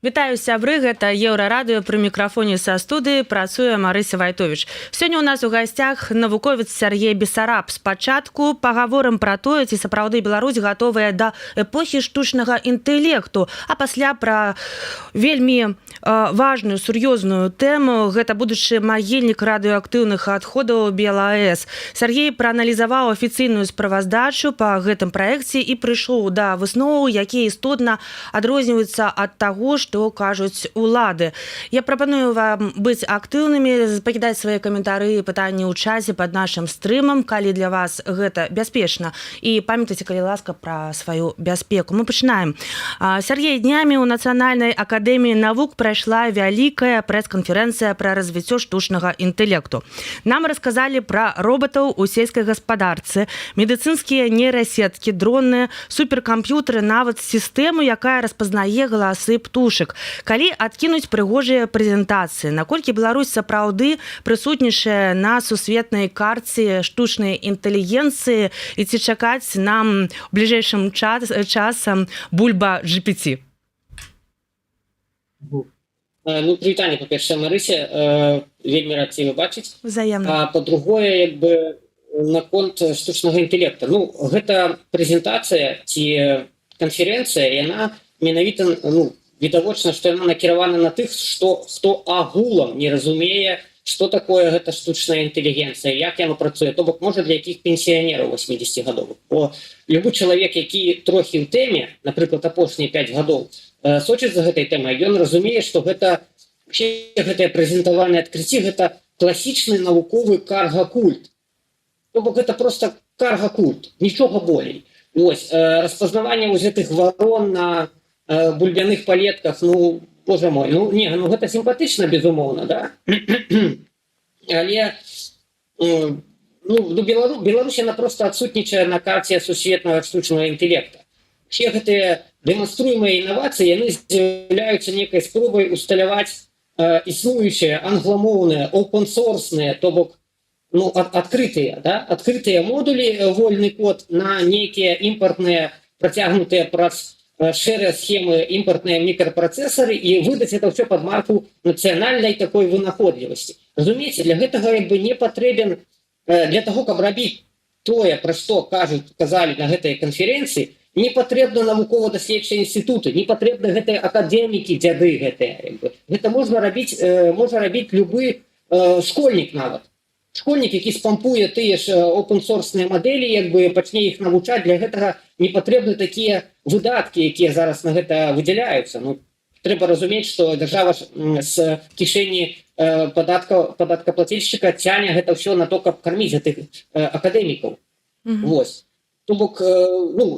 Вітаю, сябры, гэта Еўрарадыё, пры мікрафоне са студыі працуе Марыся Вайтовіч. Сёння ў нас у гасцях навуковец Сяргей Бесараб. Спачатку пагаворым пра тое, ці сапраўды Беларусь гатовая да эпохі штучнага інтэлекту, а пасля пра вельмі важную, сур'ёзную тэму, гэта будучы магільнік радыёактыўных адходаў БелАЭС. Сяргей прааналізаваў афіцыйную справаздачу па гэтым праекце і прыйшоў да высноваў, якія істотна адрозніваюцца ад таго, што кажуць улады. Я прапаную вам быць актыўнымі, пакідаць свае каментары і пытанні ў часе пад нашым стрымам, калі для вас гэта бяспечна. І памятайце, калі ласка, пра сваю бяспеку. Мы пачынаем. Сяргей, днямі ў Нацыянальнай акадэміі навук прайшла вялікая прэс-канферэнцыя пра развіццё штучнага інтэлекту. Нам расказалі пра робатаў у сельскай гаспадарцы, медыцынскія нейрасеткі, дроны, суперкамп'ютары, нават сістэму, якая распазнае галасы птушак. Калі адкінуць прыгожыя прэзентацыі, наколькі Беларусь сапраўды прысутнічае на сусветнай карце штучнай інтэлігенцыі і ці чакаць нам бліжэйшым часам бульба GPT? Прывітанне, па-першае, Марыся, вельмі рад цябе бачыць. Взаемна. А па-другое, наконт штучнага інтэлекта. Гэта прэзентацыя ці канферэнцыя, яна менавіта, відавочна, што яна накіравана на тых, хто агулам не разумее, што такое гэта штучная інтэлігенцыя, як яно працуе, то бок, можа, для якіх пенсіянераў 80гадовых. Бо любы чалавек, які трохі ў тэме, напрыклад, апошнія 5 гадоў, сочыць за гэтай тэмай, ён разумее, што гэтае прэзентаванае адкрыцці, гэта класічны навуковы карга-культ. То бок, гэта проста карга-культ, нічога болей. Распазнаванне вось гэтых варон на бульбяных палетках, боже мой, гэта сімпатычна, безумоўна, да? Але Беларусь, яна проста адсутнічае на карце сусветнага штучнага інтэлекта. Все гэтыя дэманструемыя інавацыі, яны з'яўляюцца некай спробай усталяваць існуючыя англамоўныя, open-source-ныя, то бок, адкрытыя модулі, вольны код на нейкія імпартныя, працягнутыя праз шэрыя схемы імпартныя мікрапрацэсары і выдаць это ўсё пад марку нацыянальнай такой вынаходлівасці. Разумееце, для гэтага не патрэбен, для таго, каб рабіць тое, пра што казалі на гэтай канферэнцыі, не патрэбна навукова-даследчыя інстытуты, не патрэбны гэтыя акадэмікі, дзяды гэтыя. Гэта можа рабіць любы школьнік нават. Школьнік, які спампуе тыя ж open-source-ныя мадэлі, пачне іх навучаць, для гэтага не патрэбны такія выдаткі, якія зараз на гэта выдзяляюцца. Трэба разумець, што дзяржава з кішэні падаткаплацільшчыка цяне гэта ўсё на то, каб карміць гэтых акадэмікаў. То бок,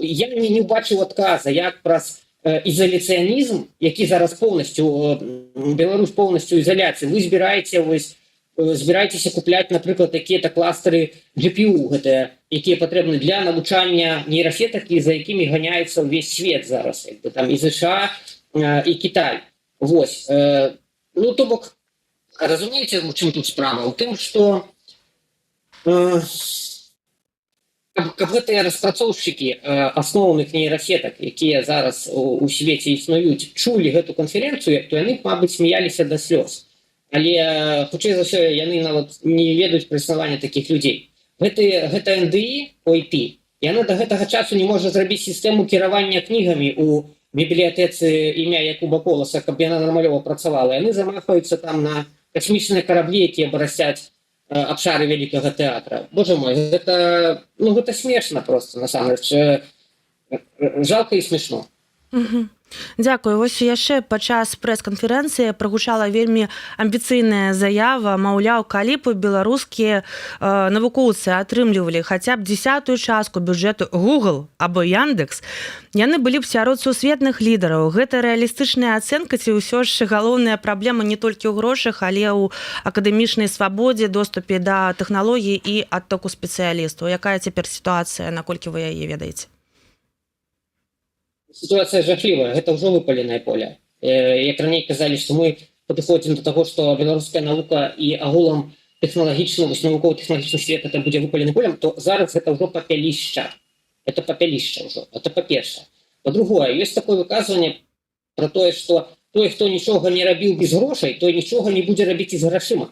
я не бачыў адказа, як праз ізаляцыянізм, які зараз Беларусь поўнасцю ізаляцыі, вы збіраецеся купляць, напрыклад, такія-то кластары GPU, якія патрэбны для навучання нейрасетак, і за якімі ганяецца ўвесь свет зараз, і ЗША, і Кітай. То бок, разумееце, у чым тут справа? У тым, што каб гэтыя распрацоўшчыкі асноўных нейрасетак, якія зараз у свеце існуюць, чулі гэту канферэнцыю, то яны, мабыць, смяяліся да слёз. Але, хутчэй за ўсё, яны нават не ведаюць пра існаванне такіх людзей. Гэта НДІ, ОIT, яна да гэтага часу не можа зрабіць сістэму кіравання кнігамі ў бібліятэцы імя Якуба Коласа, каб яна нармалёва працавала. Яны замахваюцца там на касмічныя караблі, якія барасцяць абшары вялікага тэатра. Боже мой, гэта смешна проста, насамрэч. Жалка і смешно. Дзякую. Вось яшчэ падчас прэс-канферэнцыі прагучала вельмі амбіцыйная заява, маўляў, калі б беларускія навукоўцы атрымлівалі хаця б 10-ую частку бюджэту Google або Яндекс, яны былі б сярод сусветных лідараў. Гэта рэалістычная ацэнка, ці ўсё ж галоўная праблема не толькі ў грошах, але ў акадэмічнай свабодзе, доступе да тэхналогій і адтоку спецыялістаў. Якая цяпер сітуацыя, наколькі вы яе ведаеце? Ситуация жахлівая, гэта ўжо выпаленае поле. Як раней казалі, што мы падыходзім до таго, што беларуская навука і агулам навукова-тэхналагічны свет это будзе выпаленым полем, то зараз гэта ўжо папялішча. Это папялішча ўжо. Это па-першае. Па-другое, ёсць такое выказванне про тое, што той, хто нічога не рабіў без грошай, той нічога не будзе рабіць з грашыма.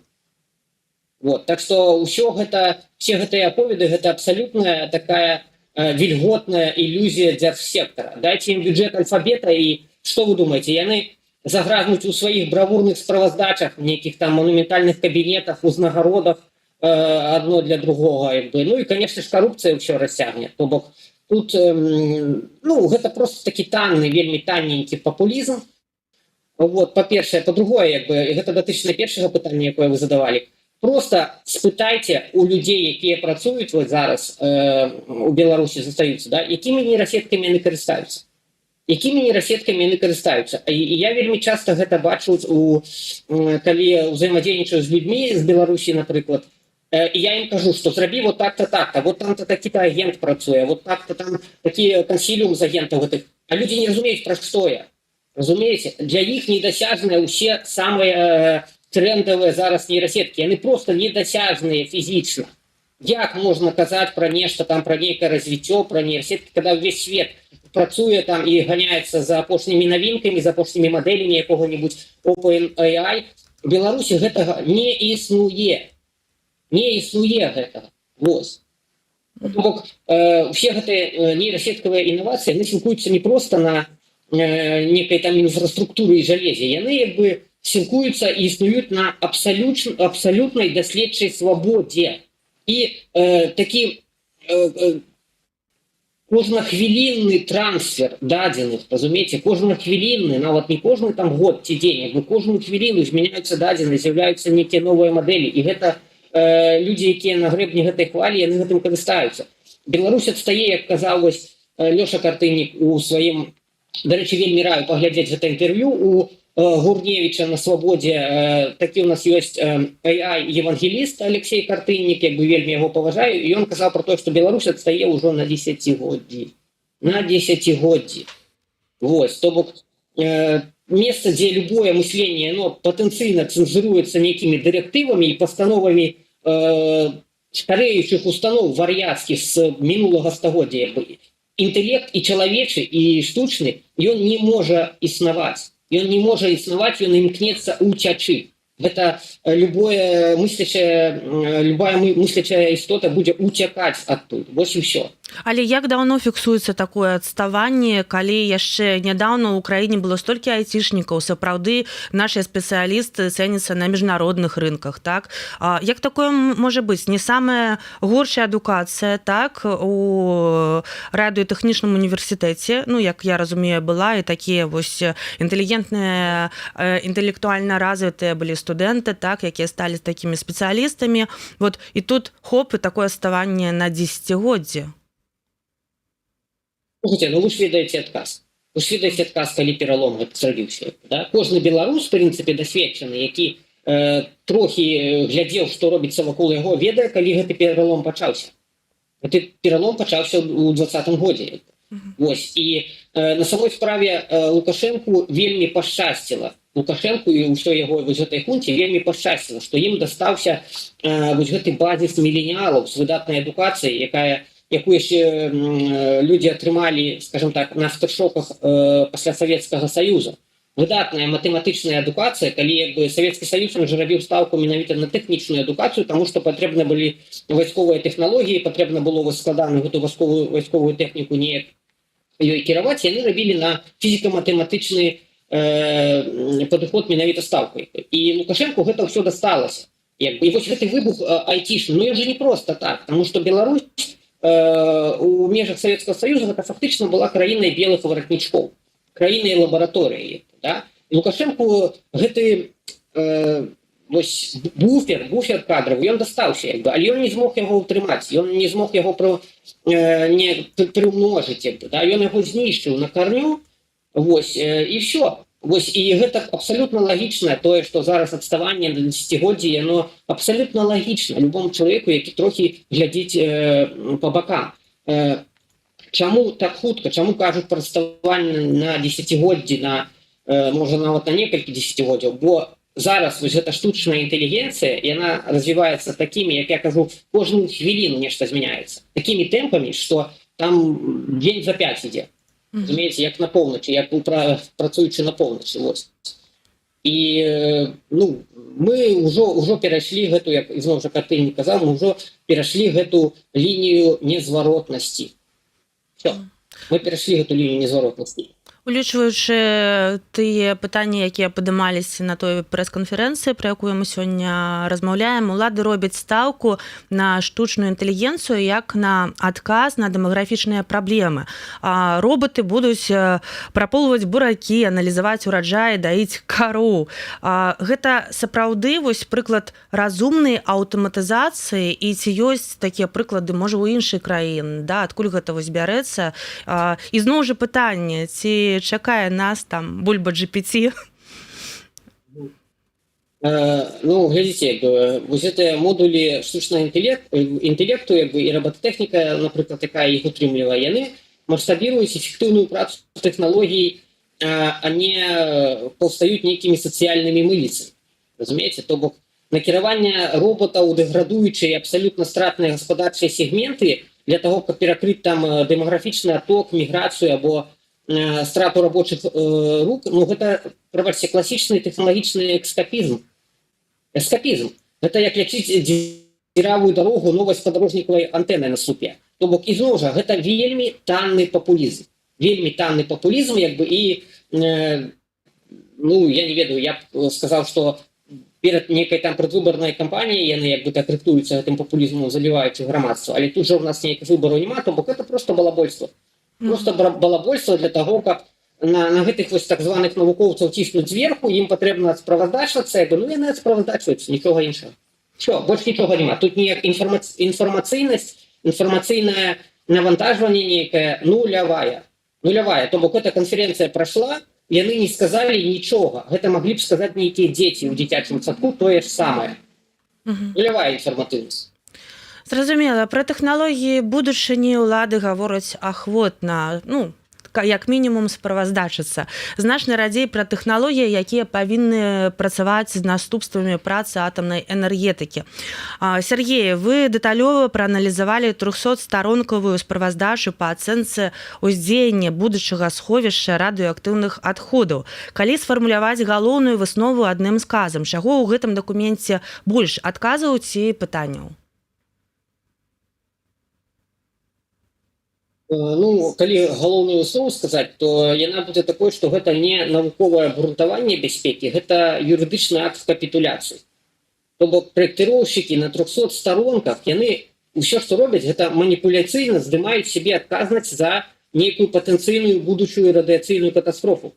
Вот. Так что все гэтыя аповеды гэта абсолютная такая вільготная ілюзія дзяржсектара. Дайце ім бюджет альфабета і што вы думаеце, яны загразнуць у сваіх бравурных справаздачах, нейкіх там монументальных кабінетах, узнагародах одно для другого. Ну і, конечно ж, коррупцыя ўсё расцягне. То бок тут гэта просто такі танны, вельмі танненькі папулізм. Вот, па-першае, па-другое, гэта датычна першага пытання, якое вы задавалі. Просто спытайце у людзей, якія працуюць вот зараз у Беларусі застаюцца, да, якімі нейрасеткамі яны карыстаюцца. Якімі нейрасеткамі яны карыстаюцца. І я вельмі часта гэта бачу, калі ўзаемадзейнічаю з людзьмі з Беларусі, напрыклад, і я ім кажу, што зрабі вот так-то, так-то, вот там-то такі-то агент працуе, вот так-то там такі кансіліум з агентаў гэтых. А людзі не разумеюць, пра што я. Разумееце? Для іх недасяжныя ўсе самыя трендовые зараз нейрасеткі, яны просто недосяжныя фізічна. Як можна казаць пра нешта там, пра нейкае развіццё, пра нейрасеткі, калі ўвесь свет працуе там і ганяецца за апошнімі навінкамі, за апошнімі мадэлямі якога-небудзь OpenAI. У Беларусі гэтага не існуе. Не існуе гэтага. Вось. Бок усе гэтыя нейрасеткавыя інавацыі яны сілкуюцца не проста на некай там інфраструктуры і жалезе. Яны сілкуюцца і існуюць на абсалютнай даследчай свабодзе. І такі кожнахвілінны трансфер дадзеных, разумееце, кожнахвілінны, нават не кожны там год ці дзень, кожную хвіліну змяняюцца дадзеныя, з'яўляюцца нейкія новыя мадэлі. І гэта людзі, якія на грэбні гэтай хвалі, яны гэтым карыстаюцца. Беларусь адстае, як казаў Лёша Картыннік у сваім, дарэчы, вельмі раю паглядзець гэта інтэрв'ю у Гурневича на свободе. Такі у нас ёсць AI-евангеліст Алексей Картыннік, вельмі яго паважаю, і ён казаў про то, што Беларусь адстае ўжо на 10годдзі. На 10годдзі. Вось, то бок месца, дзе любое мысленне патэнцыйна цэнзуруецца нейкімі дырэктывамі і пастановамі старэючых устаноў вар'яцкіх з мінулага стагоддзя. Інтэлект і чалавечы, і штучны, ён не можа існаваць. Ён не можа існаваць, ён імкнецца уцячы. Гэта любая мыслячая істота будзе уцякаць адтуль. Вось і ўсё. Але як даўно фіксуецца такое адставанне, калі яшчэ нядаўна ў краіне было столькі айцішнікаў, сапраўды нашыя спецыялісты цэняцца на міжнародных рынках, так? Як такое можа быць? Не самая горшая адукацыя, так, у радыётэхнічным універсітэце, як я разумею, была, і такія вось інтэлігентныя, інтэлектуальна развітыя былі студэнты, так, якія сталі такімі спецыялістамі. Вот, і тут хоп, і такое адставанне на 10годдзе. Слушайте, вы ж ведаеце адказ. Вы ж ведаеце адказ, калі пералом зрабіўся. Да? Кожны беларус, в прынцыпе, дасведчаны, які трохі глядзеў, што робіцца вакол яго, ведае, калі гэты пералом пачаўся. Гэты пералом пачаўся ў 2020 годзе. Вось. І на самой справе Лукашэнку вельмі пашчасціла. Лукашэнку і ўсё яго вось гэтай хунце вельмі пашчасціла, што ім дастаўся вось гэты базіс міленіалаў з выдатнай адукацыяй, якую яшчэ людзі атрымалі, скажем так, на афтэршоках пасля Савецкага Саюза. Выдатная матэматычная адукацыя, калі Савецкі Саюз жа рабіў стаўку менавіта на тэхнічную адукацыю, таму што патрэбны былі вайсковыя тэхналогіі, патрэбна было складаную гэту вайсковую тэхніку неяк ёй кіраваць, яны рабілі на фізіка-матэматычны падыход менавіта стаўкай. І Лукашэнку гэта ўсё дасталася. І вось гэты выбух айцішны, ён жа не проста так, таму што Беларусь у межах Савецкага Саюза гэта фактычна была краінай белых варатнічкоў, краінай лабараторыі. Да? Лукашэнку гэты буфер кадраў, ён дастаўся, але ён не змог яго ўтрымаць, ён не змог яго прымножыць, да? Ён яго знішчыў на карню, вось, і ўсё. Вось, і гэта абсалютна лагічна, тое, што зараз адставанне на 10годдзі, яно абсалютна лагічна любому чалавеку, які трохі глядзіць па бакам. Чаму так хутка, чаму кажуць пра адставанне на 10годдзі, можа нават на некалькі десятгоддзяў, бо зараз вось гэта штучная інтэлігенцыя, яна развіваецца такімі, як я кажу, кожную хвіліну нешта змяняецца. Такімі тэмпамі, што там дзень за 5 ідзе. Разумеется, як на поўначы, як працуючы на поўначы. І ну, мы ўжо перайшлі гэту, як ізноў жа Катынь казаў, мы ўжо перайшлі гэту лінію незваротнасці. Все, мы перайшлі гэту лінію незваротнасці. Улічваючы тыя пытанні, якія падымаліся на той прэс-канферэнцыі, пра якую мы сёння размаўляем, улады робяць стаўку на штучную інтэлігенцыю як на адказ на дэмаграфічныя праблемы. Роботы будуць праполваць буракі, аналізаваць ураджай, даіць кароў. Гэта сапраўды вось прыклад разумнай аўтаматызацыі, і ці ёсць такія прыклады, можа, у іншых краін, да, адкуль гэта вось бярэцца? І зноў жа пытанне, ці чакае нас там бульба GPT? Ну, глядзіце, вось гэтыя модулі штучнага інтэлекту і робототэхніка, напрыклад, якая іх утрымлівае, яны масштабіруюць эфектыўную працу тэхналогій, а не паўстаюць нейкімі сацыяльнымі мыліцамі. Разумееце? То бок накіраванне роботаў у дэградуючыя і абсалютна стратныя гаспадарчыя сегменты для того, каб перакрыць там дэмаграфічны аток, міграцыю або страту рабочых рук, ну гэта, прабачце, класічны тэхналагічны эскапізм. Гэта як лячыць дзіравую дарогу новай спадарожнікавай антэнай на слупе. То бок, ізноў жа, гэта вельмі танны папулізм. Вельмі танны папулізм, як бы, і ну, я не ведаю, я б сказаў, што перад нейкай там прадвыбарнай кампаніяй яны як бы так рыхтуюцца гэтым папулізмам, заліваючы грамадства, але тут жа у нас нейкіх выбараў няма, то бок гэта проста балабольство. Просто балабольство для того, каб на гэтых вось так званых навукоўцаў ціснуць зверху, ім патрэбна справаздачвацца, ну яны справаздачваюцца, нічога іншага. Всё, больш нічога няма. Тут ніяк інфармацыйнасць, інфармацыйнае навантажванне нейкае нулявая. То бок эта канферэнцыя прайшла, яны не сказалі нічога. Гэта маглі б сказаць нейкія дзеці ў дзіцячым садку, тое ж самае. Нулявая інфарматыўнасць. Зразумела, пра тэхналогіі будучыні ўлады гавораць ахвотна, ну, як мінімум справаздачыцца. Значна радзей пра тэхналогіі, якія павінны працаваць з наступствамі працы атамнай энергетыкі. Сергей, вы дэталёва прааналізавалі 300-старонкавую справаздачу па ацэнцы ўздзеяння будучага сховішча радыеактыўных адходаў. Калі сфармуляваць галоўную выснову адным сказам, чаго ў гэтым дакуменце больш, адказаў ці пытанняў? Ну, калі галоўную выснову сказаць, то яна будзе такой, што гэта не навуковае абгрунтаванне бяспекі, гэта юрыдычны акт капітуляцыі. То бок праектыроўшчыкі на 300 старонках, яны ўсё, што робяць, гэта маніпуляцыйна здымаюць сябе адказнасць за нейкую патэнцыйную будучую радыяцыйную катастрофу.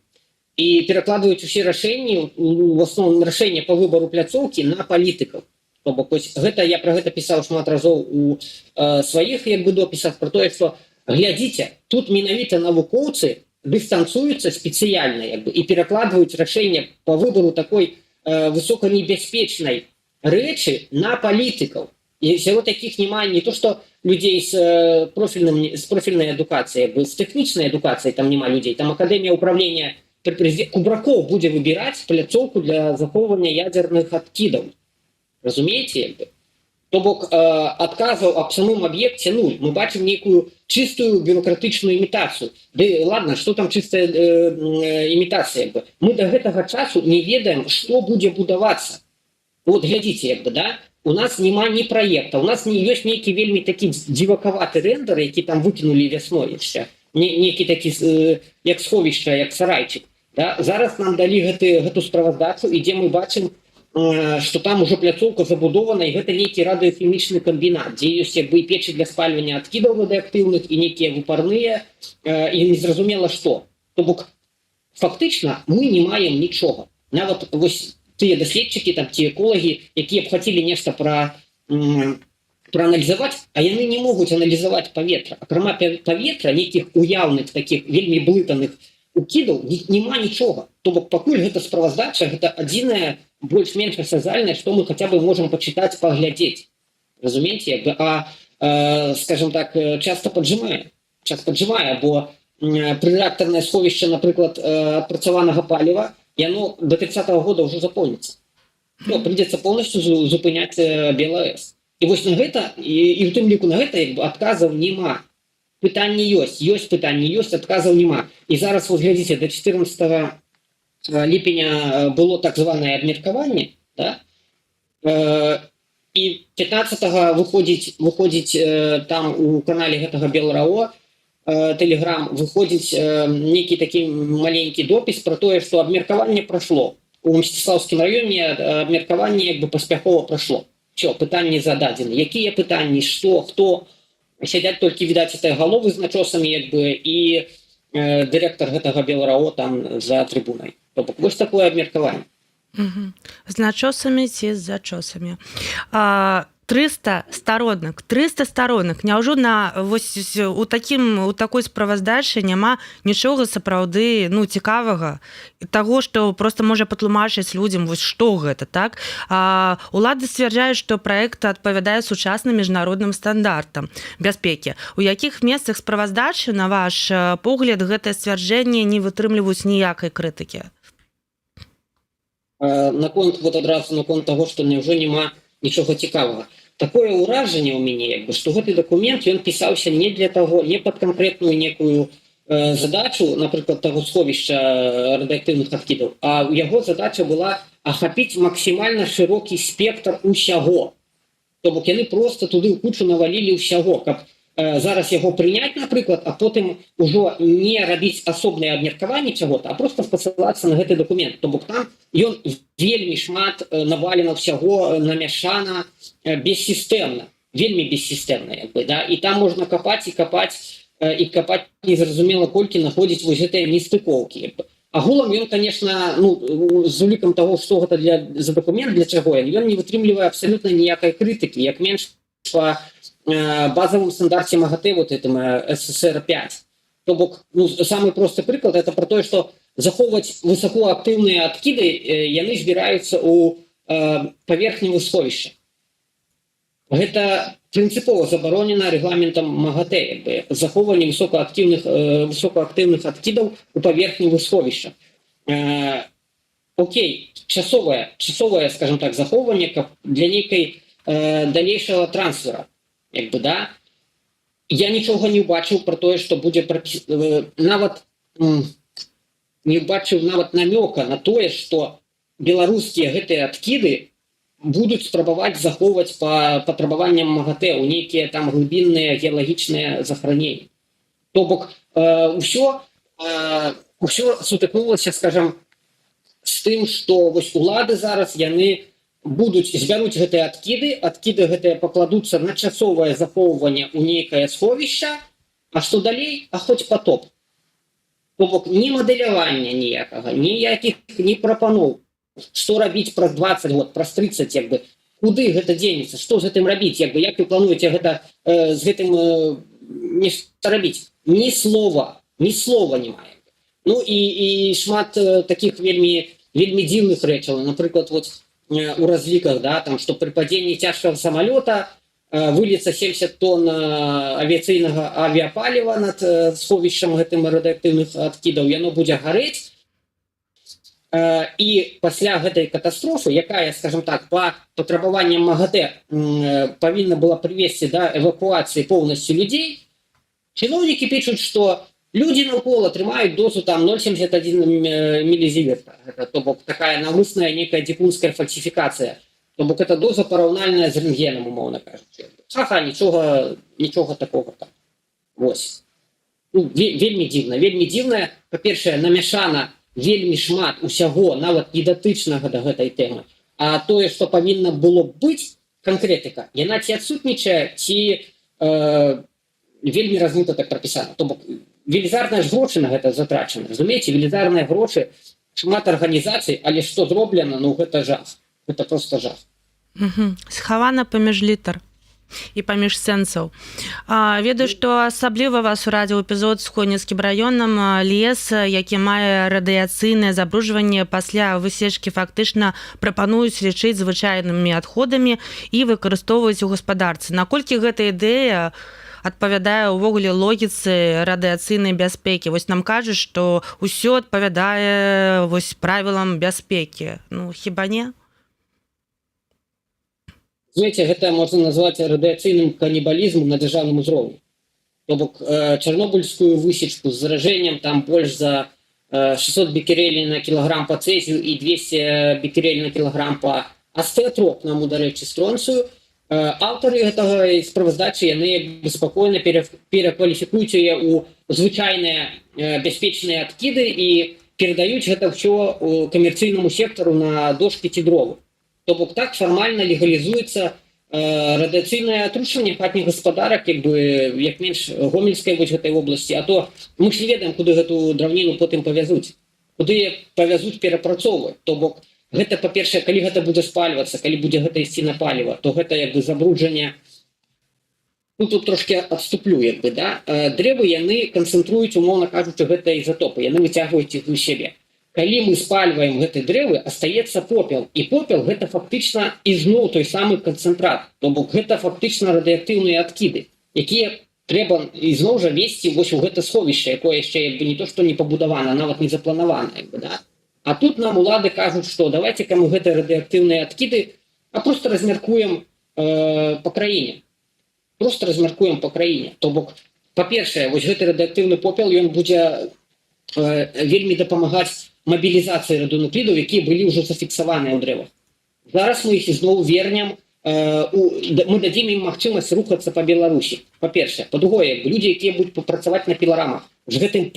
І перакладваюць усе рашэнні, в асноўным рашэнне па выбару пляцоўкі на палітыкаў. То бок, гэта, я пра гэта пісаў шмат разоў у сваіх як бы допісах, пра тое, што глядзіце, тут менавіта навукоўцы дыстанцуюцца спецыяльна як бы, і перакладваюць рашэнне па выбару такой высоканебяспечнай рэчы на палітыкаў. І сярод такіх няма не то, што людзей з профільнай адукацыяй, з тэхнічнай адукацыяй там няма людзей, там акадэмія ўправлення Кубракоў будзе выбіраць пляцоўку для захоўвання ядзерных адкідаў. Разумееце, як бы? То бок адказаў аб самым аб'екце нуль. Мы бачым нейкую чыстую бюрократычную імітацыю. Ды ладно, што там чыстая імітацыя? Мы да гэтага часу не ведаем, што будзе будавацца. Вот глядзіце, як бы, да? У нас няма ні праекта, у нас не ёсць нейкі вельмі такі дзівакаваты рэндер, які там выкінулі вясной яшчэ. Нейкі такі, як сховішча, як сарайчык. Да? Зараз нам далі гэту справаздачу, і дзе мы бачым, што там ужо пляцоўка забудована, і гэта нейкі радыёхімічны камбінат, дзе ёсць як бы і печы для спальвання адкідаў радыеактыўных, і нейкія выпарныя, і незразумела што. То бок, фактычна, мы не маем нічога. Нават вось тыя даследчыкі, там, ці эколагі, якія б хацелі нешта прааналізаваць, а яны не могуць аналізаваць паветра. Акрамя паветра, нейкіх уяўных, такіх вельмі блытаных укідаў, няма нічога. То бок, пакуль гэта справаздача, гэта адзінае больш-менш асязальнае, што мы хаця бы можам пачытаць, паглядзець. Разумееце? Скажем так, часта паджимае, бо прырэактарнае сховішча, напрыклад, адпрацаванага паліва, яно до 30-го года ўжо запоўніцца. Прыйдзецца поўнасцю зупыняць БелАЭС. І вось на гэта, і ў тым ліку на гэта адказаў няма. пытанні ёсць пытанні ёсць, адказаў няма. І зараз вот глядзіце, до 14 ліпеня было так званае абмеркаванне, да? І 15 выходзіць там у канале гэтага Белрао Telegram выходзіць нейкі такі маленькі допіс про тое, што абмеркаванне прашло. У Мсціслаўскім раёне абмеркаванне як бы паспяхова прашло. Все, пытанні зададзены. Якія пытанні, што, хто, сядзяць толькі, відаць, гэтыя галовы з начосамі, як бы, і дырэктар гэтага Белрао там за трыбунай. То бок, вось такое абмеркаванне. З начосамі ці з зачосамі. 300 сторонак. Няўжо вось у такой справаздачы няма нічога сапраўды цікавага, таго, што просто можа патлумачыць людзям, вось што гэта, так? Улады сцвярджаюць, што праект адпавядае сучасным міжнародным стандартам бяспекі. У якіх месцах справаздачы, на ваш погляд, гэтае сцвярджэнне не вытрымліваюць ніякай крытыкі? Наконт таго, што няўжо няма нічога цікавага. Такое ўражанне ў мяне, як бы, што гэты дакумент, ён пісаўся не для таго, не пад канкрэтную некую задачу, напрыклад, таго сховішча радыактыўных адкідаў, а яго задача была ахапіць максімальна шырокі спектр усяго. То бок яны просто туды ў кучу навалілі ўсяго, каб зараз яго прыняць, напрыклад, а потым ужо не рабіць асобнае абмеркаванне чаго-то, а просто спасылацца на гэты дакумент. То бок там ён вельмі шмат навалена ўсяго, намяшана бессістэмна, вельмі бессістэмна, як бы, да? І там можна капаць і капаць незразумела колькі находзіць вось гэтыя нестыкоўкі. Агулам ён, конечно, з улікам таго, што гэта за дакумент, для чаго ён не вытрымлівае абсалютна ніякай крытыкі, як менш па базовом стандарте МАГАТЭ, вот этом СССР-5. То бок, самый просты прыклад, это про то, что захоўваць высокоактыўныя адкіды, яны збіраюцца ў паверхневы сховішча. Гэта прынцыпова забаронена рэгламентам МАГАТЭ, захоўванне высокоактыўных адкідаў у паверхневы сховішча. Окей, часовае, скажем так, захоўванне для нейкай далейшага трансфера. Як бы, да? Я нічога не ўбачыў про тое, што будзе нават не ўбачыў нават намёка на тое, што беларускія гэтыя адкіды будуць спрабаваць захоўваць па патрабаванням МАГАТЭ у нейкія там глыбінныя геалагічныя захараненні. То бок усё сутыкнулася, скажам, з тым, што вось улады зараз яны збяруць гэтыя адкіды гэтыя пакладуцца на часовае захоўванне ў нейкае сховішча, а што далей, а хоць потоп. То бок ні мадэлявання ніякага, ніякіх ні прапаноў, што рабіць праз 20 год, праз 30, як бы, куды гэта дзенецца, што з гэтым рабіць, як бы, як вы плануеце гэта з гэтым нешта рабіць? Ні слова няма. Ну і шмат такіх вельмі дзіўных рэчаў, напрыклад, вот у разліках, да, там, што пры падзенні цяжкага самалёта выльецца 70 тонн авіяцыйнага авіапаліва над сховішчам гэтым радыактыўных адкідаў, яно будзе гарэць, і пасля гэтай катастрофы, якая, скажем так, па патрабаванням МАГАТЭ павінна была прывесці да эвакуацыі поўнасцю людзей, чыноўнікі пішуць, што людзі наўкола атрымаюць дозу там 0,71 мілізіверта. То бок такая навмысная некая дзікунская фальсіфікацыя. То бок это доза параўнальная з рэнтгенам, умоўна кажучы. Ага, нічога такога там. Вось. Вельмі дзіўна. Па-першае, намяшана вельмі шмат усяго, нават недатычнага да гэтай тэмы. А тое, што павінна было быць, канкрэтыка, яна ці адсутнічае, ці вельмі размыта так прапісана. То бок велізарныя ж грошы на гэта затрачаны. Разумееце, велізарныя грошы, шмат арганізацый, але што зроблена, гэта жах. Гэта проста жах. Схавана паміж літар і паміж сэнсаў. Ведаю, што асабліва вас урадзіў эпізод з Хонінскім раёнам. Лес, які мае радыяцыйнае забруджванне, пасля высечкі фактычна прапануюць лічыць звычайнымі адходамі і выкарыстоўваюць у гаспадарцы. Наколькі гэта ідэя адпавядае ўвогуле логіцы радыяцыйнай бяспекі? Вось нам кажуць, што ўсё адпавядае вось правілам бяспекі. Хіба не? Знаете, гэта можна назваць радыяцыйным канібалізмам на дзяржаўным узроўні. То бок чарнобыльскую высечку з заражением там больш за 600 бекерелей на кілаграм по цезію і 200 бекерелей на кілаграм по ацетропнаму, дарэчы, стронцыю, аўтары гэтага справаздачы яны спакойна перакваліфікуюць яе ў звычайныя бяспечныя адкіды і перадаюць гэта ўсё камерцыйнаму сектару на дошкі ці дровы. То бок так фармальна легалізуецца радыацыйнае атручванне хатніх гаспадарак, як менш гомельскай гэтай вобласці, а то мы ж не ведаем, куды гэту драўніну потым павязуць, куды павязуць перапрацоўваць. То бок гэта, па-першае, калі гэта будзе спальвацца, калі будзе гэта ісці на паліва, то гэта забруджанне. Ну, тут трошки адступлю, да? Дрэвы яны канцэнтруюць, умоўна кажучы, гэта ізатопы, яны выцягваюць іх у сябе. Калі мы спальваем гэты дрэвы, астаецца попел, і попел гэта фактычна ізноў той самы канцэнтрат, то бок гэта фактычна радыактыўныя адкіды, якія трэба ізноў жа весці вось у гэта сховішча, якое яшчэ не то што не пабудавана, нават не запланавана, да? А тут нам улады кажуць, што давайте-ка мы гэтыя радыактыўныя адкіды просто размяркуем по краіне. Просто размяркуем по краіне. То бок, па-першае, вось гэты радыактыўны попел, ён будзе вельмі дапамагаць мобілізацыі радыенуклідаў, якія былі ўжо зафіксаваныя ў дрэвах. Зараз мы іх ізноў вернем, мы дадзім ім магчымасць рухацца па Беларусі. Па-першае. Па-другое, людзі, якія будуць працаваць на піларамах, з гэтым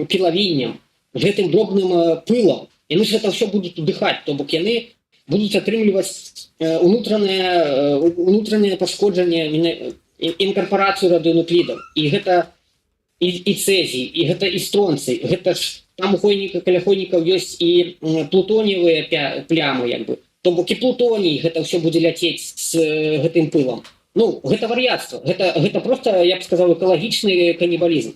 пілавіннем, з гэтым дробным пылам, яны ж гэта ўсё будуць удыхаць, то бок яны будуць атрымліваць унутранае пашкоджанне, інкарпарацыю радыенуклідаў. І гэта і цезій, і гэта і стронцый, гэта ж там у каля хойнікаў ёсць і плутоніевыя плямы, То бок і плутоній, гэта ўсё будзе ляцець з гэтым пылам. Ну, гэта вар'яцтва, гэта просто, я б сказаў, экалагічны канібалізм.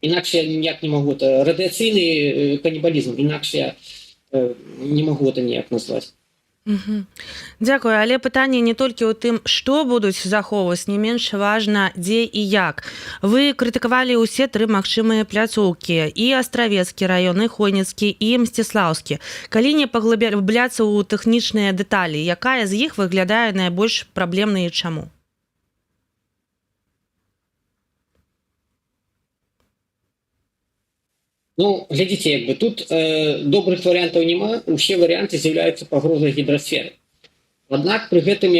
Інакш я ніяк не магу, это радыацыйны канібалізм, інакш я не магу это ніяк назваць. Дзякую, але пытанне не толькі ў тым, што будуць захоўваць, не менш важна, дзе і як. Вы крытыкавалі ўсе тры магчымыя пляцоўкі, і Астравецкі раён, і Хойніцкі, і Мсціслаўскі. Калі не паглыбляцца ў тэхнічныя дэталі, якая з іх выглядае найбольш праблемнай і чаму? Ну, глядзіце, тут добрых варыянтаў няма, усе варыянты з'яўляюцца пагрозай гідрасферы. Аднак пры гэтым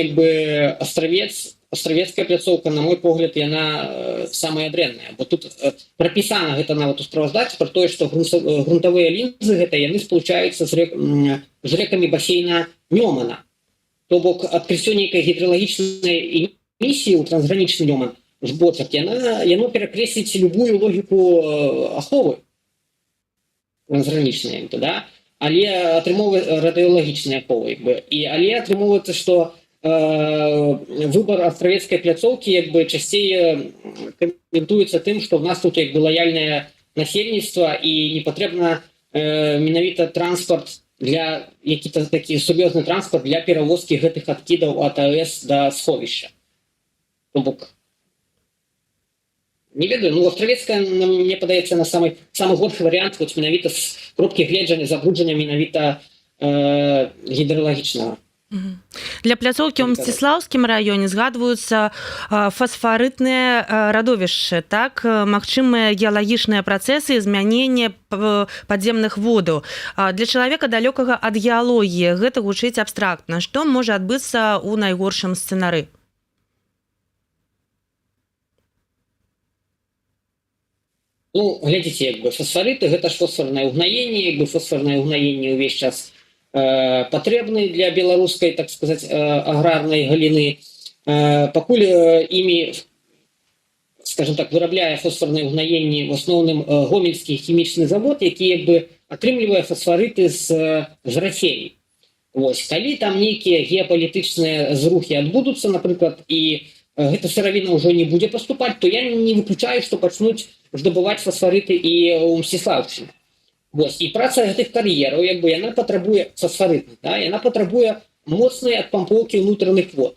астравецкая пляцоўка, на мой погляд, яна самая дрэнная, бо тут прапісана гэта нават у справаздачы пра тое, што грунтавыя лінзы гэта яны спалучаюцца з рэкамі басейна Нёмана. То бок адкрыццё нейкай гідралагічнай эмісіі ў трансгранічны Нёман з бочак, яно перакрэсліць любую логіку аховы трансгранічныя, да? Але атрымоўваецца радыёлагічныя аховы. Але атрымоўваецца, што выбар астравецкай пляцоўкі часцей каментуецца тым, што ў нас тут лаяльнае насельніцтва і не патрэбна менавіта транспарт для які-то такі сур'ёзны транспарт для перавозкі гэтых адкідаў ад АЭС да сховішча. То бок не ведаю, ну астравецкая, мне падаецца, на самы горшы варыянт, хоць менавіта з кропкі гледжання забруджання менавіта гідралагічнага. Для пляцоўкі ў Мсціслаўскім раёне згадваюцца фасфарытныя радовішчы, так, магчымыя геалагічныя працэсы змянення падземных водаў. Для чалавека далёкага ад геалогіі гэта гучыць абстрактна. Што можа адбыцца ў найгоршым сцэнары? Ну, глядзіце, фасфарыты гэта ж фосфарнае ўгнаенне, фосфарнае ўгнаенне ўвесь час патрэбны для беларускай, так сказаць, аграрнай галіны. Пакуль імі, скажем так, вырабляе фосфарнае ўгнаенне в асноўным гомельскі хімічны завод, які атрымлівае фасфарыты з рафелей. Калі там нейкія геапалітычныя зрухі адбудуцца, напрыклад, і гэта сыравіна ўжо не будзе паступаць, то я не выключаю, што пачнуць здабываць фасфарыты і ў Мсціслаўшчыне. І праца гэтых кар'ераў, яна патрабуе фасфарыты, яна патрабуе моцнай адпампоўкі ўнутраных вод.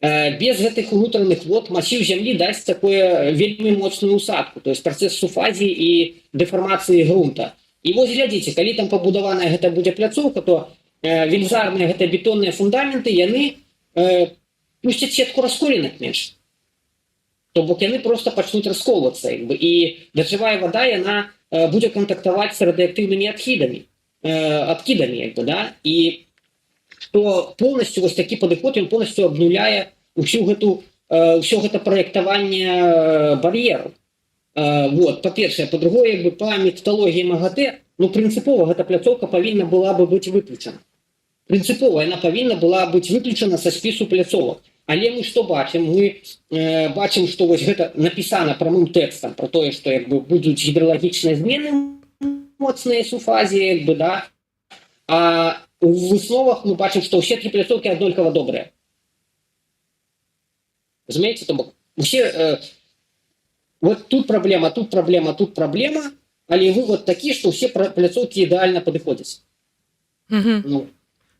Без гэтых унутраных вод масіў зямлі дасць такое вельмі мощную усадку, то есть працэс суфазіі і дэфармацыі грунта. І вось глядзіце, калі там пабудаваная гэта будзе пляцоўка, то велізарныя гэта бетонныя фундаменты, яны пусцяць сетку расколінак менш. то бок яны просто пачнуць расколвацца як бы, і дажджавая вада яна будзе кантактаваць з радыеактыўнымі адкідамі як бы, да? І што полностью вось такі падыход ён полностью абнуляе ўсё гэта праектаванне бар'ераў. Вот, па-першае, па-другое, як бы па методалогіі МАГАТЭ, ну прынцыпова гэта пляцоўка павінна была бы быць выключана. Прынцыпова яна павінна была быць выключана са спісу пляцовак. Але мы што бачым? Мы бачым, што вось гэта напісана прамым тэкстам про тое, што як бы будуць гідралагічныя змены моцныя сульфазі, як бы, да? А у высновах мы бачым, што ўсе тры пляцоўкі аднолькава добрыя. Разумееце, то бок усе вот тут праблема, але вывод такі, што ўсе пляцоўкі ідэальна падыходзяць. Ну,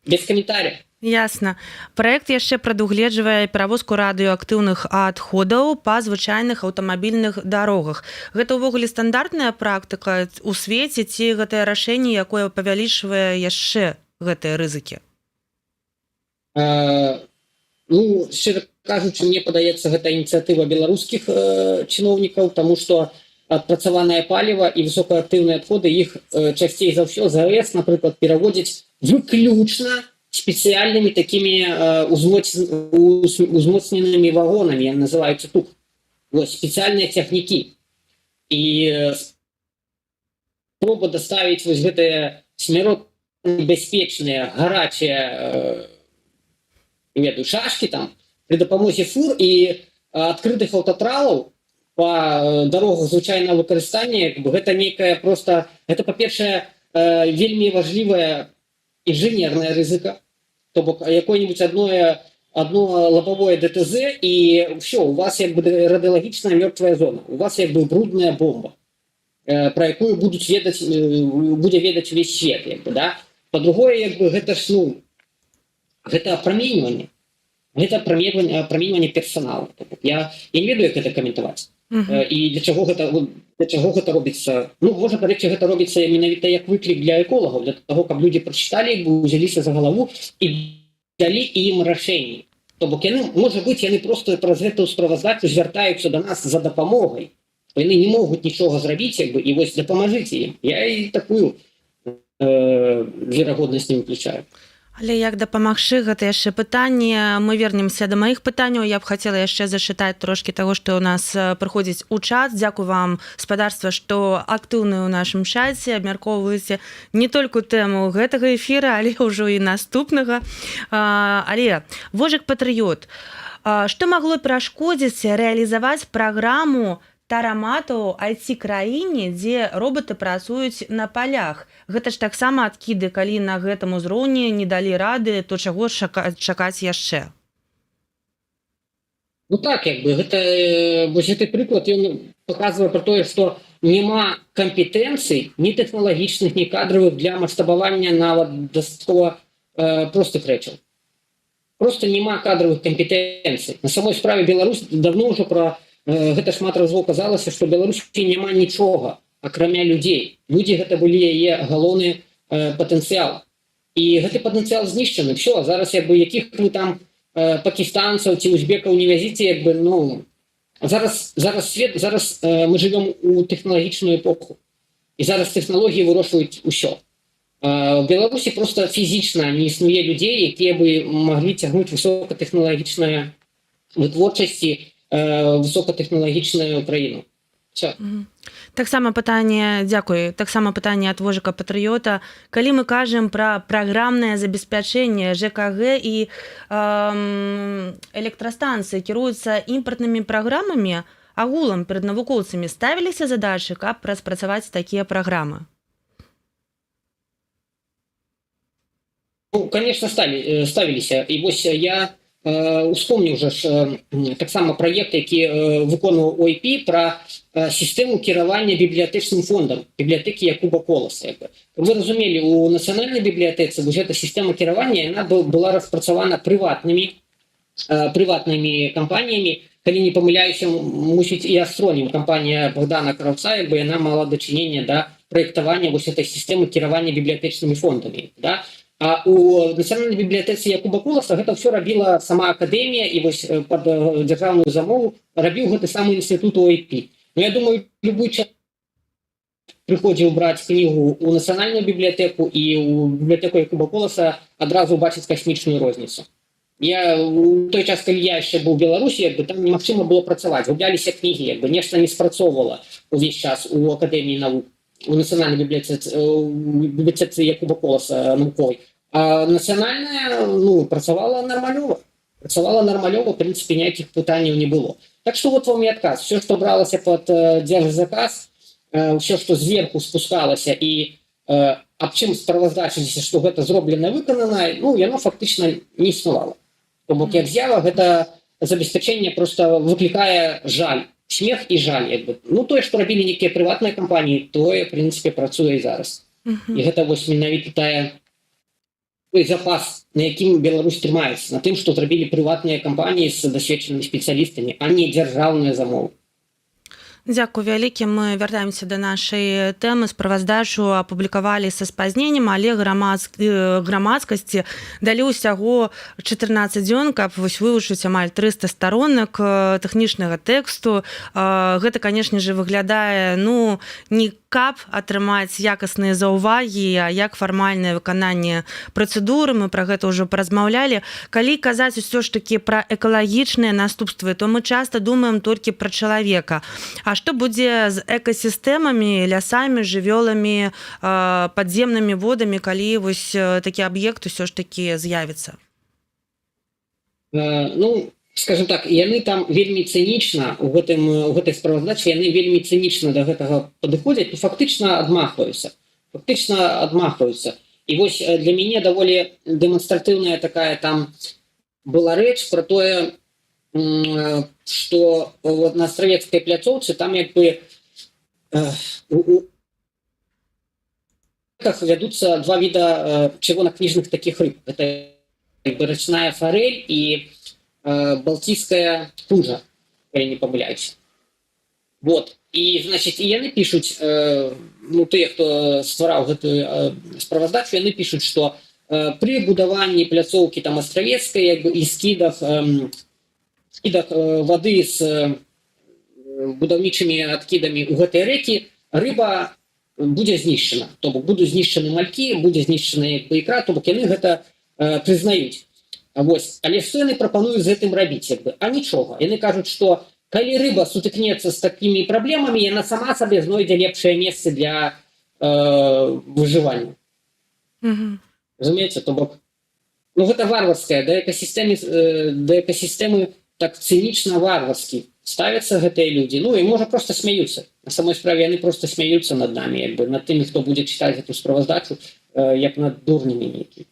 без каментария. Ясна. Праект яшчэ прадугледжвае перавозку радыеактыўных адходаў па звычайных аўтамабільных дарогах. Гэта ўвогуле стандартная практыка ў свеце ці гэтае рашэнне, якое павялічвае яшчэ гэтыя рызыкі? Ну, шчыра кажучы, мне падаецца, гэта ініцыятыва беларускіх чыноўнікаў, таму што адпрацаванае паліва і высокаактыўныя адходы іх часцей за ўсё з АЭС, напрыклад, пераводзяць выключна спецыяльнымі такімі узмоцненымі вагонамі, яны называюцца ТУК. Вось, спецыяльныя цягнікі. І спроба даставіць вось гэтыя смяротнебяспечныя, гарачыя шашкі там при дапамозе фур і адкрытых аўтатралаў по дарогах звычайнага выкарыстання, гэта нейкая просто, гэта, па-першае, вельмі важлівая інжынерная рызыка, то бок якое-нибудь одно лобовое ДТЗ, і все, у вас як бы радыелагічная мёртвая зона, у вас як бы брудная бомба, про якую будзе ведаць увесь свет, як бы, да? По-другое, як бы, гэта ж, ну, гэта апраменьванне. Гэта апраменьванне персоналу. Я не ведаю, як гэта каментаваць. І для чаго гэта робіцца? Ну, можа, карэкце, гэта робіцца менавіта як выклік для эколагаў, для таго, каб людзі прачыталі, узяліся за галаву і далі ім рашэнні. То бок яны, можа быць, яны проста праз гэтую справаздачу звяртаюцца да нас за дапамогай. Яны не могуць нічога зрабіць, як бы, і вось дапамажыце ім. Я і такую верагоднасць не выключаю. Але як дапамагчы, гэта яшчэ пытанне. Мы вернемся да маіх пытанняў. Я б хацела яшчэ зачытаць трошкі таго, што ў нас прыходзіць у чат. Дзякую вам, спадарства, што актыўны ў нашым чаце, абмяркоўваеце не толькі тэму гэтага эфіра, але ўжо і наступнага. Але Вожык Патрыёт, што магло перашкодзіць рэалізаваць праграму тараматаў IT-краіне, дзе роботы працуюць на палях? Гэта ж таксама адкіды, калі на гэтым узроўні не далі рады, то чаго чакаць яшчэ? Ну так, як бы, вось гэты прыклад, ён паказвае пра тое, што няма кампетэнцый ні тэхналагічных, ні кадравых для маштабавання нават дастаткова простых рэчаў. Просто няма кадравых кампетэнцый. На самой справе Беларусь давно ўжо пра гэта шмат разоў казалася, што Беларусі няма нічога, акрамя людзей. Людзі гэта былі яе галоўны патэнцыял. І гэты патэнцыял знішчаны. Все, зараз як бы якіх вы там пакістанцаў ці узбекаў не вязіце, як бы, ну, зараз мы жывём у тэхналагічную эпоху. І зараз тэхналогіі вырашваюць усё. В Беларусі просто фізічна не існуе людзей, якія бы маглі цягнуць высокатэхналагічныя вытворчасці, высокатэхналагічную краіну. Все. Таксама пытанне, дзякуй, таксама пытанне ад Вожыка Патрыёта. Калі мы кажам пра праграмнае забеспячэнне, ЖКГ і электрастанцыі кіруюцца імпартнымі праграмамі, агулам перад навукоўцамі ставіліся задачы, каб распрацаваць такія праграмы? Ну, конечно, ставіліся. І вось я успомню уже таксама праект, які выконваў ОIP пра сістэму кіравання бібліятэчным фондам, бібліятэкі Якуба Коласа. Вы разумелі, у нацыянальнай бібліятэцы гэта сістэма кіравання, яна была распрацавана прыватнымі кампаніямі. Калі не памыляюся, мусіць і Астронім, кампанія Богдана Кравца, як бы яна мала дачынення да праектавання вось этой сістэмы кіравання бібліятэчнымі фондамі, да? А у нацыянальнай бібліятэцы Якуба Коласа гэта ўсё рабіла сама акадэмія, і вось пад дзяржаўную замову рабіў гэты самы інстытут ОIP. Ну, я думаю, любой чалавек прыходзіў браць кнігу ў нацыянальную бібліятэку і ў бібліятэку Якуба Коласа адразу бачыць касмічную розніцу. Я у той час, калі я яшчэ быў у Беларусі, там немагчыма было працаваць, губляліся кнігі, нешта не спрацоўвала увесь час у акадэміі навук, у нацыянальнай бібліятэцы Якуба Коласа навуковай. А нацыянальная, працавала нармалёва. В прынцыпе, ніякіх пытанняў не было. Так што вот вам і адказ. Все, што бралася пад дзяржзаказ, все, што зверху спускалася і аб чым справаздачыліся, што гэта зроблена, выканана, яно фактычна не існавала. То бок, як з'ява, гэта забеспячэнне проста выклікае жаль, смех і жаль. Тое, што рабілі нейкія прыватныя кампаніі, тое, в прынцыпе, працуе і зараз. І гэта вось менавіта той запас, на якім Беларусь трымаецца, на тым, што зрабілі прыватныя кампаніі з дасведчанымі спецыялістамі, а не дзяржаўныя замовы. Дзякую вялікі. Мы вяртаемся да нашай тэмы. Справаздачу апублікавалі са спазненнем, але грамадскасці далі ўсяго 14 дзён, каб вывучыць амаль 300 старонак тэхнічнага тэксту. Гэта, канешне же, выглядае не каб атрымаць якасныя заўвагі, а як фармальнае выкананне працэдуры. Мы пра гэта ўжо паразмаўлялі. Калі казаць усё ж такі пра экалагічныя наступствы, то мы часта думаем толькі пра чалавека. А што будзе з экасістэмамі, лясамі, жывёламі, падземнымі водамі, калі вось такі аб'ект усё ж такі з'явіцца? Скажем так, яны там вельмі цынічна у гэтай справаздачы, яны вельмі цынічна да гэтага падыходзяць, фактычна адмахваюцца. І вось для мяне даволі дэманстратыўная такая там была рэч пра тое, што на астравецкай пляцоўцы там вядуцца два віда чырвонакніжных такіх рыб. Гэта рачная фарэль і балтійская пунжа, калі не памыляюся. Вот. І, значит, яны пішуць, тыя, хто ствараў гэтую справаздачу, яны пішуць, што пры будаванні пляцоўкі там астравецкай і скідах вады з будаўнічымі адкідамі ў гэтай рэкі рыба будзе знішчана. То бок будуць знішчаны малькі, будзе знішчана ікра, то бок яны гэта прызнаюць. Але што яны прапануюць з гэтым рабіць? А нічога. Яны кажуць, што калі рыба сутыкнецца з такімі праблемамі, яна сама сабе знойдзе лепшае месца для выжывання. Разумееце? То бок, гэта варварская, да экасістэмы так цынічна варварскі ставяцца гэтыя людзі. І можа проста смяюцца. На самой справе яны проста смяюцца над намі, над тымі, хто будзе чытаць гэту справаздачу, як над дурнымі нейкімі.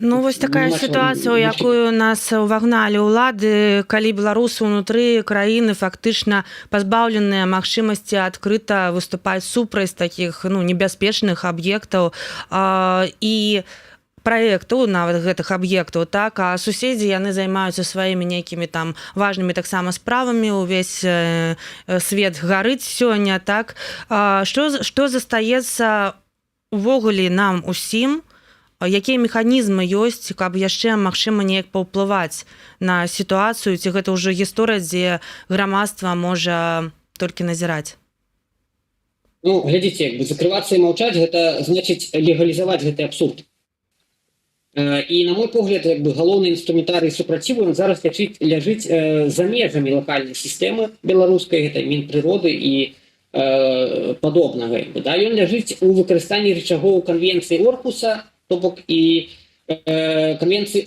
Вось такая сітуацыя, у якую нас увагналі ўлады, калі беларусы ўнутры краіны фактычна пазбаўленыя магчымасці адкрыта выступаць супраць такіх небяспечных аб'ектаў і праектаў, нават гэтых аб'ектаў, так, а суседзі яны займаюцца сваімі нейкімі там важнымі таксама справамі, увесь свет гарыць сёння, так. Што застаецца увогуле нам усім? Якія механізмы ёсць, каб яшчэ магчыма неяк паўплываць на сітуацыю, ці гэта ўжо гісторыя, дзе грамадства можа толькі назіраць? Глядзіце, закрывацца і маўчаць, гэта значыць легалізаваць гэты абсурд. І, на мой погляд, галоўны інструментарый супраціву зараз ляжыць за межамі лакальнай сістэмы беларускай, гэта Мінпрыроды і падобнага. Ён ляжыць у выкарыстанні рычагоў канвенцыі Орхуса, то бок і канвенцыі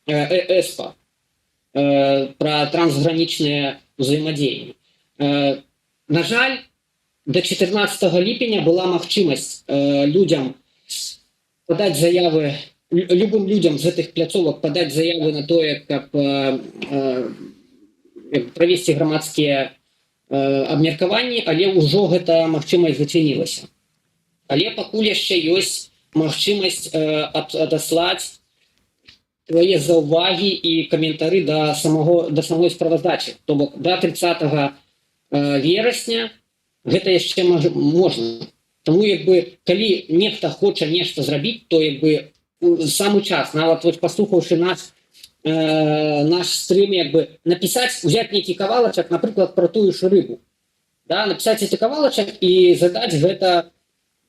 ЭСПА пра трансгранічныя ўзаемадзеянні. На жаль, до 14 ліпеня была магчымасць людзям падаць заявы, любым людзям з гэтых пляцовак падаць заявы на тое, каб правесці грамадскія абмеркаванні, але ўжо гэта магчымасць зачынілася. Але пакуль яшчэ ёсць магчымасць адаслаць твае заўвагі і каментары да самой справаздачы. То бок, да 30 верасня гэта яшчэ можна. Тому як бы калі нехта хоча нешта зрабіць, то як бы самы час, нават вось паслухаўшы наш стрим, як бы напісаць, узяць нейкі кавалачак, напрыклад, пра тую ж рыбу, да, напісаць эти кавалачак і задаць гэта,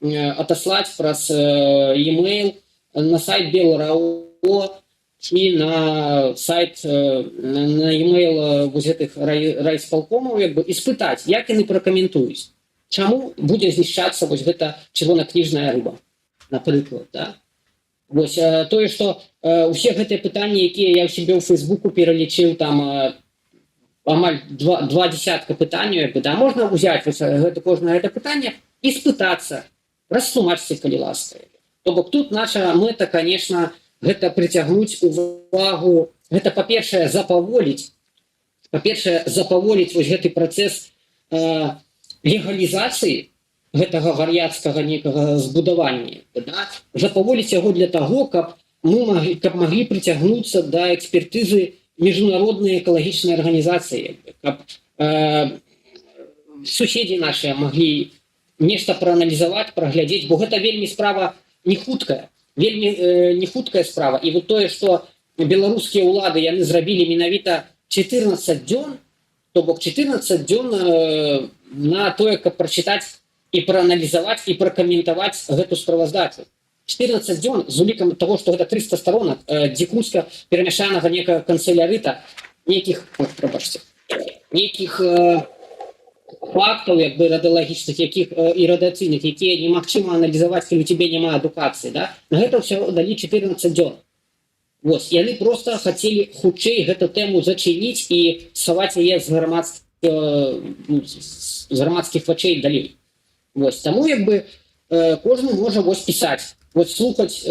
отослать праз e-mail на сайт Белрао і на сайт, на e-mail вось гэтых райисполкомаў, як бы, і спытаць, як яны пракаментуюць, чаму будзе знішчацца вось гэта чырвонакніжная рыба, напрыклад, да? Вось тое, што усе гэтыя пытанні, якія я ў сябе ў Фейсбуку пералічыў, там амаль два десятка пытанняў, да, можна ўзяць кожнае гэта пытанне і спытацца, растлумачце, калі ласка. То бок тут наша мэта, конечно, гэта прыцягнуць увагу, гэта, па-першае, запаволіць вось гэты працэс легалізацыі гэтага вар'яцкага некага збудавання, да? Запаволіць яго для таго, каб маглі прыцягнуцца да экспертызы міжнародныя экалагічныя арганізацыі, каб суседзі нашыя маглі нешта прааналізаваць, праглядзець, бо гэта вельмі справа не хуткая, вельмі не хуткая справа. І вот тое, што беларускія ўлады яны зрабілі менавіта 14 дзён, то бок 14 дзён на тое, каб прачытаць і прааналізаваць і пракаментаваць гэту справаздачу. 14 дзён з улікам того, што гэта 300 сторонак дзікуска перамяшанага некага канцелярыта, нейкіх фактаў, як бы радыялагічных, якіх і радыяцыйных, якія немагчыма аналізаваць, калі у цябе няма адукацыі, да? На гэта ўсё далі 14 дзён. Вось, яны проста хацелі хутчэй гэту тэму зачыніць і схаваць яе з грамадскіх вачэй далей. Вось, таму як бы кожны можа вось пісаць, вось слухаць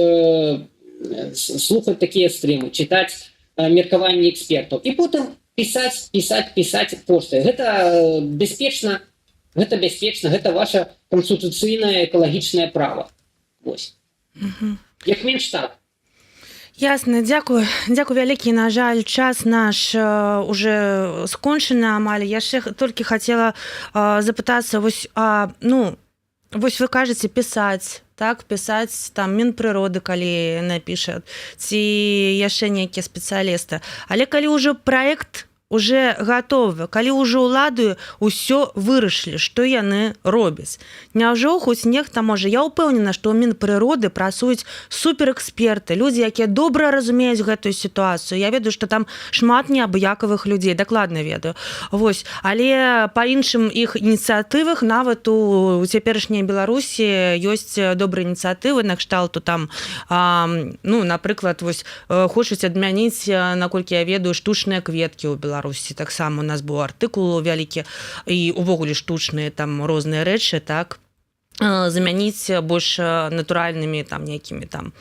такія стрымы, чытаць меркаванні экспертаў і потым пісаць посты. Гэта бяспечна, гэта ваша канстытуцыйнае экалагічнае права. Вось. Як менш так. Ясно, дзякую вялікі. На жаль, час наш уже скончаны амаль. Я яшчэ толькі хацела запытацца, вось вы кажаце пісаць, так, пісаць там Мінпрыроды, калі напіша, ці яшчэ нейкія спецыялісты. Але калі ўжо праект уже готовы, калі ўжо ўлады ўсё вырашылі, што яны робяць. Няўжо хоць нехта можа, я ўпэўнена, што ў Мінпрыроды працуюць суперэксперты, людзі, якія добра разумеюць гэтую сітуацыю. Я ведаю, што там шмат неабыякавых людзей, дакладна ведаю. Вось, але па іншым іх ініцыятывах нават у цяперашняй Беларусі ёсць добрыя ініцыятывы, накшталту там, напрыклад, вось хочуць адмяніць, наколькі я ведаю, штучныя кветкі ў Беларусі. Таксама у нас быў артыкул вялікі і увогуле штучныя там розныя рэчы, так, замяніць больш натуральнымі там нейкімі там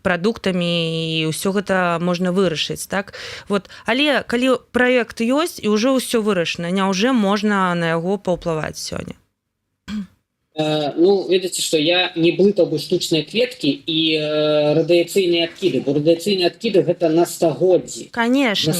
прадуктамі, і ўсё гэта можна вырашыць, так. Вот, але калі праект ёсць і ўжо ўсё вырашана, няўжо можна на яго паўплываць сёння? Ведаце, што я не блытаў бы штучныя кветкі і радыяцыйныя адкіды, бо радыяцыйныя адкіды гэта на стагоддзі. Канешне.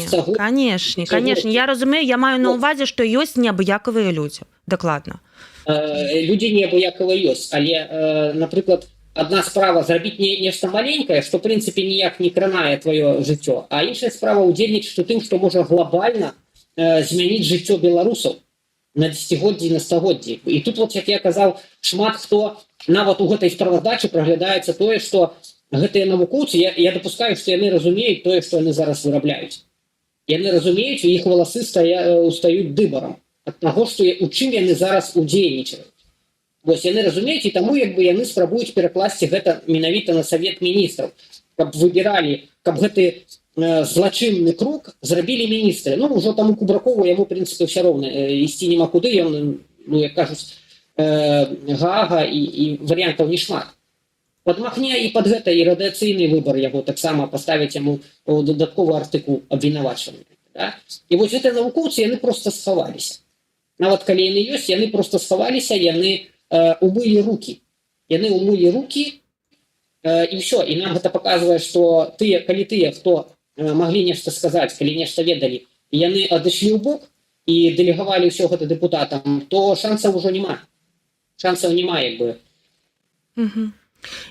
Я разумею, я маю на ўвазе, што ёсць неабыякавыя людзі. Дакладна. Людзі неабыякавыя ёсць, але, напрыклад, адна справа зрабіць нешта маленькае, што, в прынцыпе, ніяк не кранае тваё жыццё, а іншая справа ўдзельнічаць у тым, што можа глобальна змяніць жыццё беларусаў на дзесяцігоддзі, на стагоддзі. І тут, вот, як я казаў, шмат хто нават у гэтай справаздачы праглядаецца тое, што гэтыя навукоўцы, я дапускаю, што яны разумеюць тое, што яны зараз вырабляюць. Яны разумеюць, і іх валасы устаюць дыбарам ад таго, што у чым яны зараз удзельнічаюць. Вось, яны разумеюць, і таму як бы яны спрабуюць перакласці гэта менавіта на Савет Міністраў, каб выбіралі, каб гэты злачынны круг зрабілі міністры. Ужо таму Кубракову яму, в прынцыпе, ўсё роўна, ісці няма куды, ён, як кажуць, Гаага і варыянтаў не шмат. Падмахне і пад гэта і радыяцыйны выбар яго таксама паставіць яму дадатковы артыкул абвінавачвання. Да? І вось гэтыя навукоўцы, яны проста схаваліся. Нават калі яны ёсць, яны проста схаваліся, яны умылі рукі. Яны умылі рукі, і ўсё. І нам гэта паказвае, што калі тыя, хто маглі нешта сказаць, калі нешта ведалі, яны адышлі ў бок і дэлегавалі ўсё гэта дэпутатам, то шансаў ужо няма. Шансаў няма, як бы.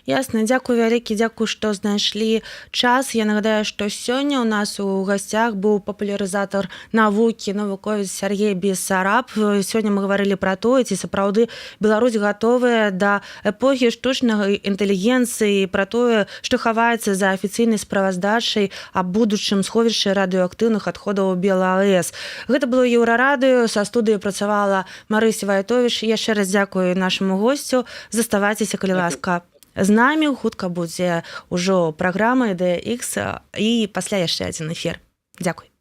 Ясна, дзякую вялікі, дзякую, што знайшлі час. Я нагадаю, што сёння ў нас у гасцях быў папулярызатар навукі, навуковец Сяргей Бессараб. Сёння мы гаварылі пра тое, ці сапраўды Беларусь гатовая да эпохі штучнай інтэлігенцыі, пра тое, што хаваецца за афіцыйнай справаздачай аб будучым сховішчы радыеактыўных адходаў БелАЭС. Гэта было Еўрарадыё, са студыі працавала Марыся Вайтовіч. Яшчэ раз дзякую нашаму госцю. Заставайцеся, калі ласка, з намі. Хутка будзе ўжо праграма EDX і пасля яшчэ адзін эфір. Дзякуй.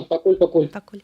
Пакуль. Пакуль.